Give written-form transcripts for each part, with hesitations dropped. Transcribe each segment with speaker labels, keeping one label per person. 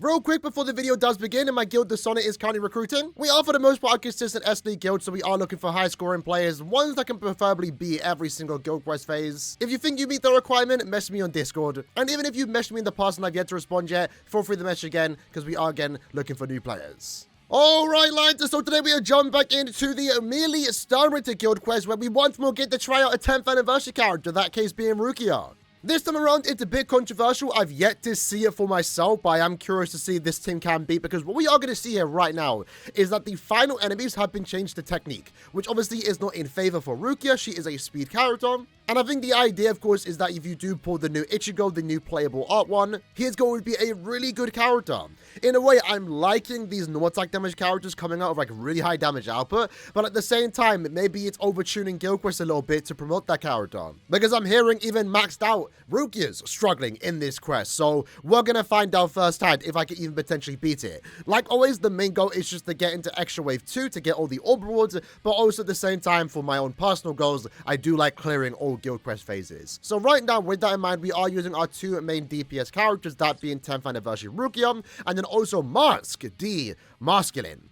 Speaker 1: Real quick before the video does begin, in my guild, the Sonnet is currently recruiting. We are for the most part a consistent SD guild, so we are looking for high scoring players, ones that can preferably beat every single guild quest phase. If you think you meet the requirement, message me on Discord. And even if you've messaged me in the past and I've yet to respond yet, feel free to message again, because we are again looking for new players. Alright, lads, so today we are jumping back into the merely STARN RITTER guild quest where we once more get to try out a 10th anniversary character, that case being Rukia. This time around, it's a bit controversial. I've yet to see it for myself, but I am curious to see if this team can beat, because what we are going to see here right now is that the final enemies have been changed to technique, which obviously is not in favor for Rukia. She is a speed character. And I think the idea, of course, is that if you do pull the new Ichigo, the new playable art one, he's going to be a really good character. In a way, I'm liking these no attack damage characters coming out of like really high damage output, but at the same time, maybe it's overtuning guild quests a little bit to promote that character. Because I'm hearing even maxed out Rukia's struggling in this quest, so we're going to find out firsthand if I can even potentially beat it. Like always, the main goal is just to get into Extra Wave 2 to get all the orb rewards, but also at the same time, for my own personal goals, I do like clearing all guild quest phases. So right now, with that in mind, we are using our two main DPS characters, that being 10th anniversary Rukia, and then also Mask, the Masculine.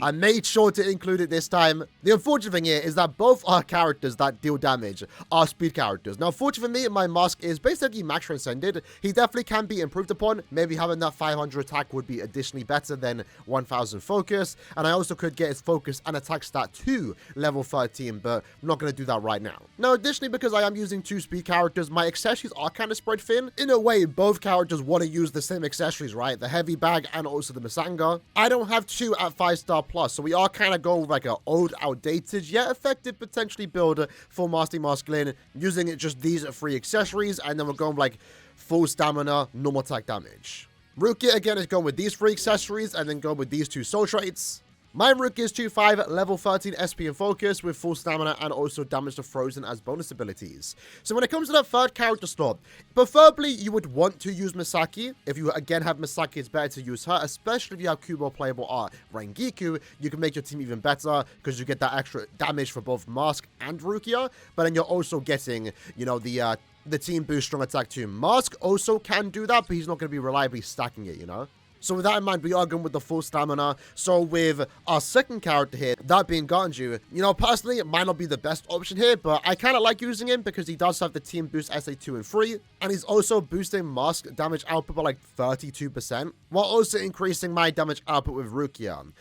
Speaker 1: I made sure to include it this time. The unfortunate thing here is that both our characters that deal damage are speed characters. Now, fortunately for me, my Mask is basically max transcended. He definitely can be improved upon. Maybe having that 500 attack would be additionally better than 1000 focus. And I also could get his focus and attack stat to level 13, but I'm not going to do that right now. Now, additionally, because I am using two speed characters, my accessories are kind of spread thin. In a way, both characters want to use the same accessories, right? The heavy bag and also the Masanga. I don't have two at 5-star plus, so we are kind of going with like an old, outdated, yet effective potentially build for Master Masculine, using it just these three accessories, and then we're going with like full stamina, normal attack damage. Rukia again is going with these three accessories, and then going with these two soul traits. My Rukia is 2-5, level 13 SP and focus with full stamina and also damage to frozen as bonus abilities. So when it comes to that third character slot, preferably you would want to use Misaki. If you again have Misaki, it's better to use her, especially if you have Kubo playable art Rengiku. You can make your team even better because you get that extra damage for both Mask and Rukia, but then you're also getting, you know, the team boost strong attack too. Mask also can do that, but he's not going to be reliably stacking it, you know? So with that in mind, we are going with the full stamina. So with our second character here, that being Ganju, you know, personally, it might not be the best option here, but I kind of like using him because he does have the team boost SA2 and 3, and he's also boosting Mask damage output by like 32%, while also increasing my damage output with Rukia.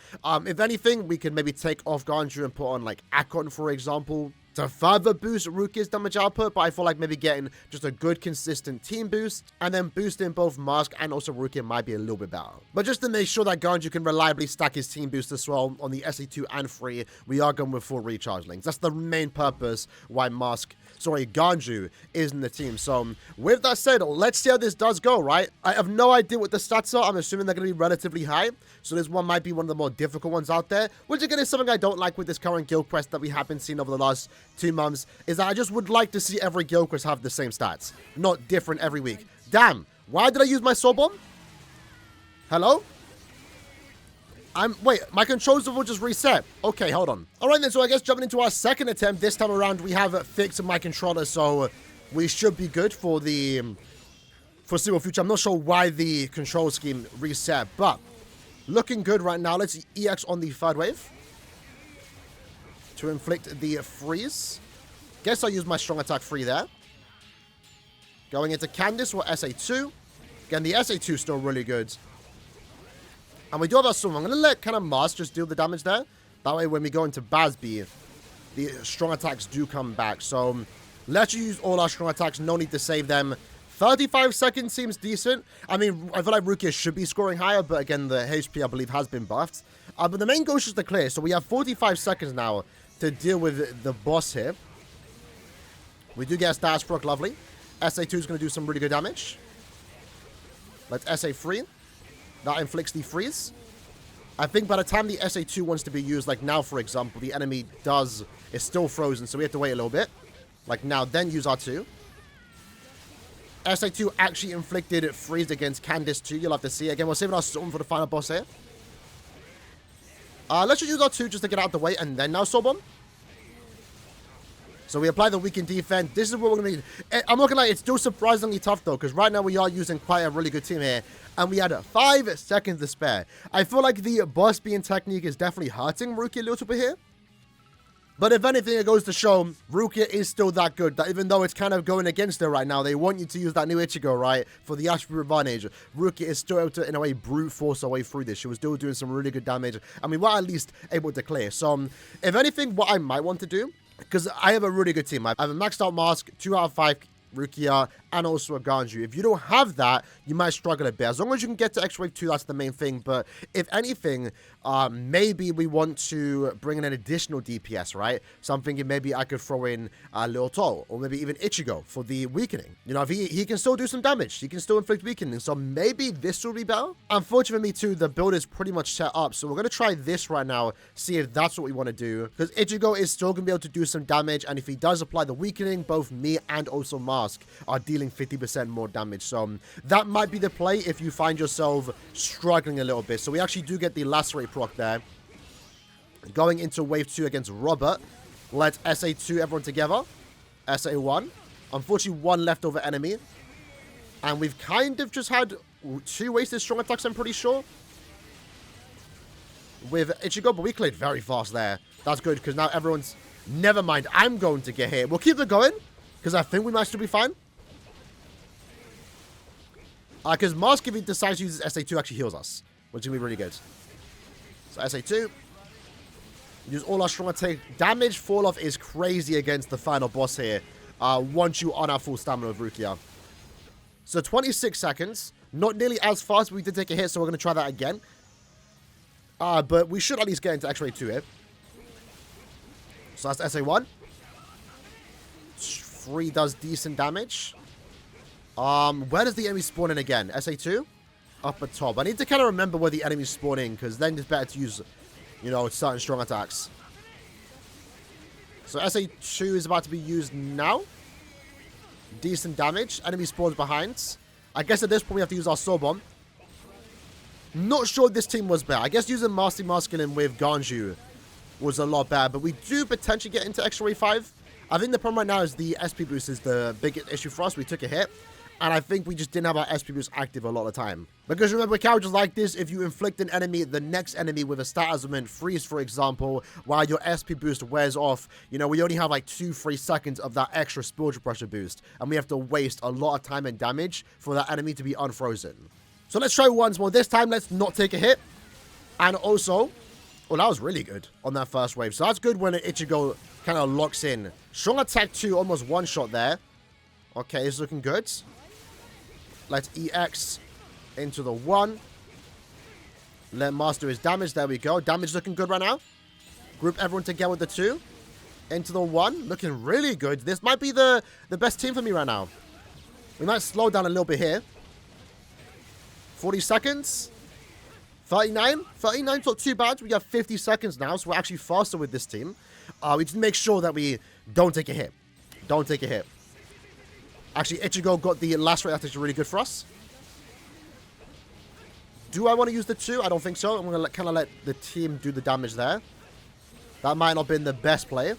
Speaker 1: If anything, we can maybe take off Ganju and put on like Akon, for example, to further boost Rukia's damage output, but I feel like maybe getting just a good consistent team boost and then boosting both Mask and also Rukia might be a little bit better. But just to make sure that Ganju can reliably stack his team boost as well on the SA2 and 3, we are going with full recharge links. That's the main purpose why Ganju is in the team. So with that said, let's see how this does go, right? I have no idea what the stats are. I'm assuming they're going to be relatively high. So this one might be one of the more difficult ones out there, which again is something I don't like with this current guild quest that we have been seeing over the last 2 months, is that I just would like to see every guild quest have the same stats, not different every week. Damn, why did I use my soul bomb? Hello? Wait, my controls will just reset. Okay, hold on. All right then, so I guess jumping into our second attempt, this time around we have fixed my controller, so we should be good for the foreseeable future. I'm not sure why the control scheme reset, but looking good right now. Let's EX on the third wave to inflict the freeze. Guess I'll use my strong attack 3 there. Going into Candice or SA2. Again, the SA2 is still really good. And we do have our swim. I'm going to let kind of Mask just deal the damage there. That way, when we go into Basby, the strong attacks do come back. So let's use all our strong attacks. No need to save them. 35 seconds seems decent. I mean, I feel like Rukia should be scoring higher, but again, the HP, I believe, has been buffed. But the main goal is just to clear. So we have 45 seconds now to deal with the boss here. We do get a status proc, lovely. SA2 is going to do some really good damage. Let's SA3. That inflicts the freeze. I think by the time the SA2 wants to be used, like now, for example, the enemy is still frozen, so we have to wait a little bit. Like now, then use R2. SA2 actually inflicted freeze against Candice too. You'll have to see. Again, we're saving our Storm for the final boss here. Let's just use R2 just to get out of the way, and then now Soul Bomb. So we apply the weakened defense. This is what we're going to need. I'm not going to lie, it's still surprisingly tough, though, because right now we are using quite a really good team here. And we had 5 seconds to spare. I feel like the boss being technique is definitely hurting Rukia a little bit here. But if anything, it goes to show Rukia is still that good, that even though it's kind of going against her right now, they want you to use that new Ichigo, right, for the attribute advantage. Rukia is still able to, in a way, brute force her way through this. She was still doing some really good damage, and we were at least able to clear. So, if anything, what I might want to do, because I have a really good team. I have a maxed out Mask, 2 out of 5 Rukia, and also a Ganju. If you don't have that, you might struggle a bit. As long as you can get to X-Wave 2, that's the main thing. But if anything, maybe we want to bring in an additional DPS, right? So I'm thinking maybe I could throw in Liltotto, or maybe even Ichigo for the weakening. You know, if he can still do some damage. He can still inflict weakening. So maybe this will be better. Unfortunately, too, the build is pretty much set up. So we're going to try this right now, see if that's what we want to do. Because Ichigo is still going to be able to do some damage. And if he does apply the weakening, both me and also Mask are dealing 50% more damage. So that might be the play if you find yourself struggling a little bit. So we actually do get the Lacerate proc there. Going into wave 2 against Robert. Let's SA2 everyone together. SA1. Unfortunately, 1 leftover enemy. And we've kind of just had 2 wasted strong attacks, I'm pretty sure. With Ichigo, but we cleared very fast there. That's good, because now everyone's... Never mind, I'm going to get hit. We'll keep it going, because I think we might still be fine. Because Mask, if he decides to use his SA2, actually heals us, which is going to be really good. So SA2. Use all our strong attack. Damage fall off is crazy against the final boss here. Once you on our full stamina of Rukia. So 26 seconds. Not nearly as fast, but we did take a hit, so we're going to try that again. But we should at least get into X-Ray 2 here. So that's SA1. 3 does decent damage. Where does the enemy spawn in again? SA2? Up at top. I need to kind of remember where the enemies spawn in, because then it's better to use, you know, certain strong attacks. So SA2 is about to be used now. Decent damage. Enemy spawns behind. I guess at this point we have to use our Soul Bomb. Not sure this team was better. I guess using Master Masculine with Ganju was a lot better, but we do potentially get into Extra Wave 5. I think the problem right now is the SP boost is the biggest issue for us. We took a hit, and I think we just didn't have our SP boost active a lot of the time. Because remember, characters like this, if you inflict an enemy, the next enemy with a status element freeze, for example, while your SP boost wears off, you know, we only have like 2-3 seconds of that extra spiritual pressure boost, and we have to waste a lot of time and damage for that enemy to be unfrozen. So let's try once more. This time, let's not take a hit. And also, well, that was really good on that first wave. So that's good when Ichigo kind of locks in. Strong attack 2, almost one shot there. Okay, it's looking good. Let's EX into the 1. Let Master his damage. There we go. Damage looking good right now. Group everyone together with the 2. Into the 1. Looking really good. This might be the best team for me right now. We might slow down a little bit here. 40 seconds. 39. 39's not too bad. We have 50 seconds now, so we're actually faster with this team. We just make sure that we don't take a hit. Don't take a hit. Actually, Ichigo got the last rate. That's actually really good for us. Do I want to use the 2? I don't think so. I'm going to kind of let the team do the damage there. That might not have been the best play.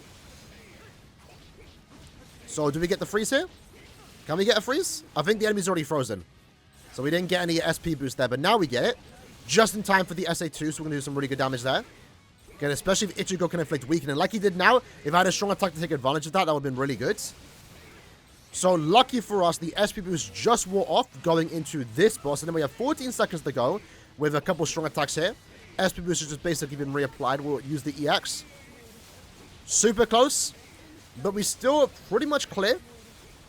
Speaker 1: So, do we get the freeze here? Can we get a freeze? I think the enemy's already frozen. So, we didn't get any SP boost there, but now we get it. Just in time for the SA2, so we're going to do some really good damage there. Again, especially if Ichigo can inflict weakening like he did now. If I had a strong attack to take advantage of that, that would have been really good. So, lucky for us, the SP boost just wore off going into this boss. And then we have 14 seconds to go with a couple strong attacks here. SP boost has just basically been reapplied. We'll use the EX. Super close. But we still pretty much clear.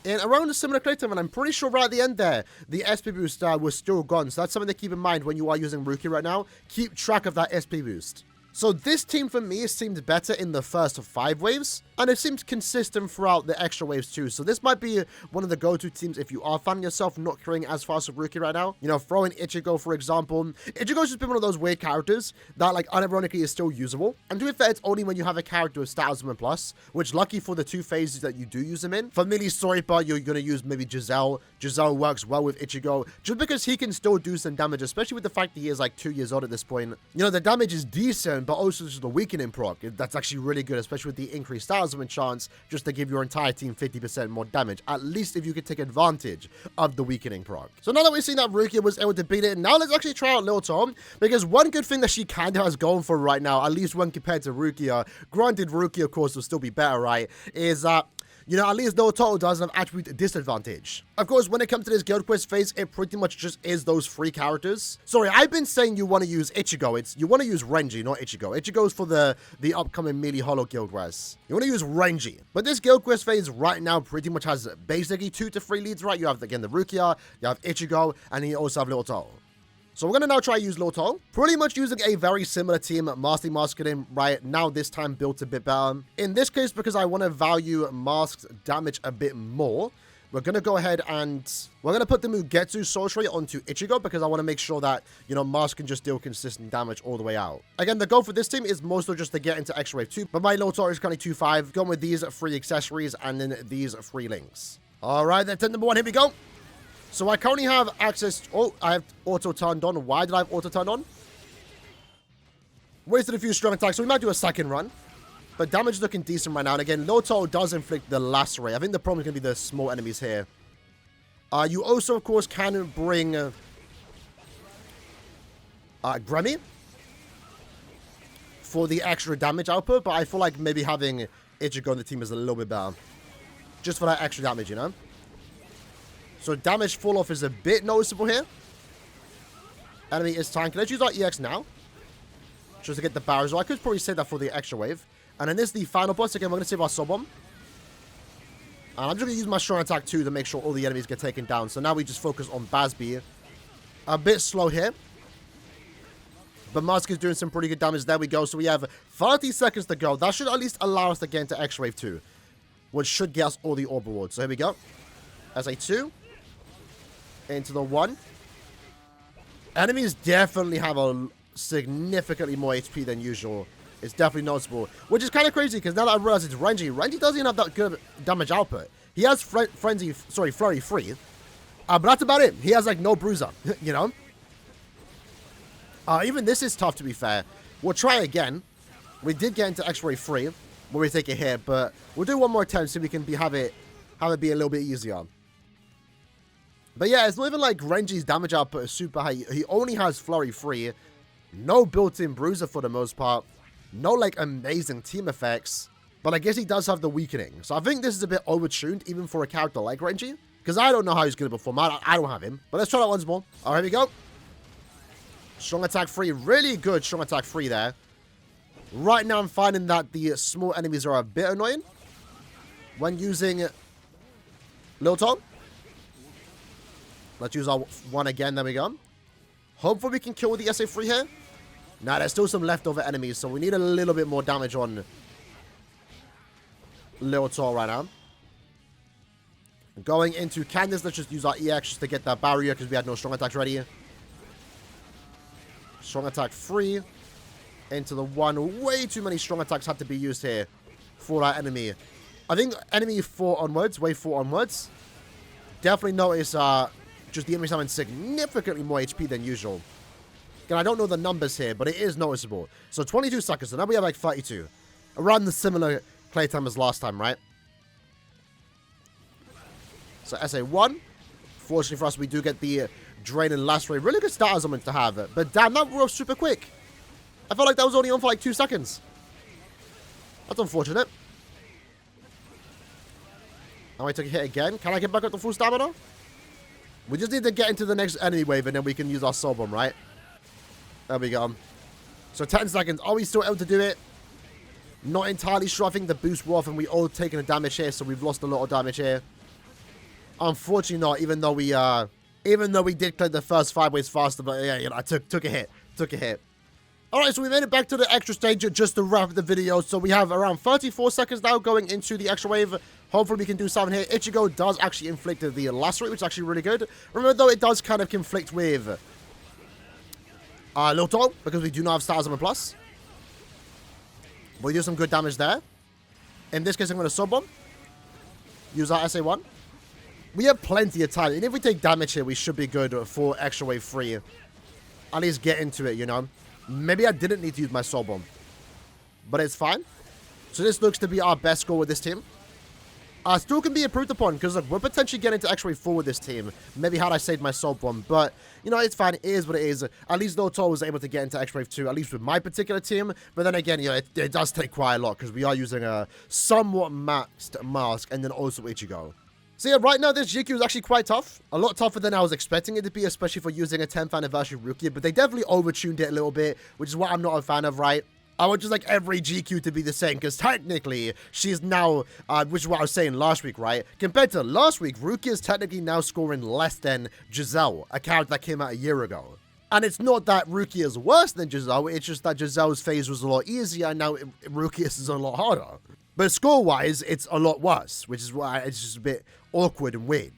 Speaker 1: In around a similar clear time, and I'm pretty sure right at the end there, the SP boost was still gone. So that's something to keep in mind when you are using Rukia right now. Keep track of that SP boost. So this team for me seemed better in the first 5 waves, and it seems consistent throughout the extra waves too. So this might be one of the go-to teams if you are finding yourself not clearing as fast with Rukia right now. You know, throw in Ichigo, for example. Ichigo's just been one of those weird characters that, like, unironically is still usable. And to be fair, it's only when you have a character with Status Plus, which lucky for the 2 phases that you do use him in. For Millie Soripa, you're going to use maybe Giselle. Giselle works well with Ichigo, just because he can still do some damage, especially with the fact that he is like 2 years old at this point. You know, the damage is decent, but also just the weakening proc. That's actually really good, especially with the increased Status Star Summon chance just to give your entire team 50% more damage, at least if you could take advantage of the weakening proc. So now that we've seen that Rukia was able to beat it, now let's actually try out Liltotto, because one good thing that she kind of has going for right now, at least when compared to Rukia, granted Rukia of course will still be better, right, is that you know, at least Liltotto doesn't have attribute disadvantage. Of course, when it comes to this guild quest phase, it pretty much just is those 3 characters. Sorry, I've been saying you want to use Ichigo. You want to use Renji, not Ichigo. Ichigo is for the upcoming melee hollow guild quest. You want to use Renji. But this guild quest phase right now pretty much has basically 2 to 3 leads, right? You have, again, the Rukia, you have Ichigo, and you also have Liltotto. So we're going to now try to use Liltotto. Pretty much using a very similar team, Mastery Masculine, right? Now this time built a bit better. In this case, because I want to value Mask's damage a bit more, we're going to go ahead and we're going to put the Mugetsu Sorcery onto Ichigo because I want to make sure that, you know, Mask can just deal consistent damage all the way out. Again, the goal for this team is mostly just to get into Extra Wave 2, but my Liltotto is currently 2-5, going with these 3 accessories and then these 3 links. All right, that's number 1. Here we go. So I currently have access... Oh, I have auto turned on. Why did I have auto turned on? Wasted a few strong attacks, so we might do a second run. But damage is looking decent right now. And again, Liltotto does inflict the lacerate. I think the problem is going to be the small enemies here. You also, of course, can bring... Gremmy. For the extra damage output. But I feel like maybe having Ichigo on the team is a little bit better. Just for that extra damage, you know? So damage fall off is a bit noticeable here. Enemy is tanking. Let's use our EX now. Just to get the barriers. So I could probably save that for the extra wave. And then this is the final boss. Again, we're going to save our soul bomb. And I'm just going to use my strong attack too to make sure all the enemies get taken down. So now we just focus on Bazby. A bit slow here. But Mask is doing some pretty good damage. There we go. So we have 30 seconds to go. That should at least allow us to get into Extra Wave 2. Which should get us all the orb rewards. So here we go. As a 2. Into the 1. Enemies definitely have a significantly more HP than usual. It's definitely noticeable. Which is kind of crazy because now that I realize it's Renji, Renji doesn't even have that good damage output. He has Flurry 3. But that's about it. He has like no bruiser, you know? Even this is tough to be fair. We'll try again. We did get into X-Ray 3 when we take a hit, but we'll do one more attempt so we can have it be a little bit easier. But yeah, it's not even like Renji's damage output is super high. He only has Flurry 3. No built-in bruiser for the most part. No, like, amazing team effects. But I guess he does have the weakening. So I think this is a bit overtuned, even for a character like Renji. Because I don't know how he's going to perform. I don't have him. But let's try that once more. All right, here we go. Strong attack 3. Really good strong attack 3 there. Right now, I'm finding that the small enemies are a bit annoying. When using Liltotto. Let's use our 1 again. There we go. Hopefully we can kill the SA3 here. Nah, there's still some leftover enemies, so we need a little bit more damage on Liltotto right now. Going into Candace, let's just use our EX just to get that barrier because we had no strong attacks ready. Strong attack 3. Into the 1. Way too many strong attacks had to be used here for that enemy. I think enemy 4 onwards, wave 4 onwards. Definitely notice just the enemies having significantly more HP than usual. Again, I don't know the numbers here, but it is noticeable. So 22 seconds, so now we have like 32. Around the similar play time as last time, right? So SA1. Fortunately for us, we do get the Drain and Lacerate. Really good start as I'm to have it. But damn, that wore off super quick. I felt like that was only on for like 2 seconds. That's unfortunate. Now I took a hit again. Can I get back up to full stamina? We just need to get into the next enemy wave and then we can use our soul bomb, right? There we go. So 10 seconds. Are we still able to do it? Not entirely sure. I think the boost wore off and we all taken a damage here, so we've lost a lot of damage here. Unfortunately not, even though we did clear the first 5 waves faster, but yeah, you know, I took a hit. Took a hit. Alright, so we made it back to the extra stage just to wrap up the video. So we have around 34 seconds now going into the extra wave. Hopefully we can do something here. Ichigo does actually inflict the lacerate, which is actually really good. Remember though, it does kind of conflict with Liltotto, because we do not have Star Summon Plus. We'll do some good damage there. In this case, I'm going to sub bomb. Use our SA1. We have plenty of time. And if we take damage here, we should be good for extra wave 3. At least get into it, you know. Maybe I didn't need to use my soul bomb. But it's fine. So this looks to be our best score with this team. Still can be improved upon, because look, we're potentially getting to X-Ray 4 with this team. Maybe had I saved my soul bomb, but, you know, it's fine. It is what it is. At least Liltotto was able to get into X-Ray 2, at least with my particular team. But then again, you know, it does take quite a lot, because we are using a somewhat maxed mask, and then also Ichigo. So yeah, right now this GQ is actually quite tough. A lot tougher than I was expecting it to be, especially for using a 10th anniversary Rukia. But they definitely overtuned it a little bit, which is what I'm not a fan of, right? I want just like every GQ to be the same, because technically she's now, which is what I was saying last week, right? Compared to last week, Rukia is technically now scoring less than Giselle, a character that came out a year ago. And it's not that Rukia is worse than Giselle, it's just that Giselle's phase was a lot easier, and now Rukia's is a lot harder. But score-wise, it's a lot worse, which is why it's just a bit awkward and weird.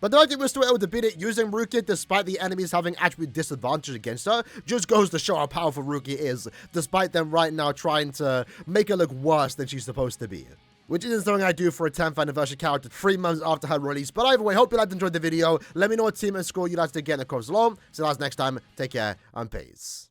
Speaker 1: But the fact that we're still able to beat it using Rukia despite the enemies having attribute disadvantage against her just goes to show how powerful Rukia is, despite them right now trying to make her look worse than she's supposed to be. Which isn't something I do for a 10th anniversary character 3 months after her release. But either way, hope you guys enjoyed the video. Let me know what team and score you'd like to get in the comments below. So that's next time. Take care and peace.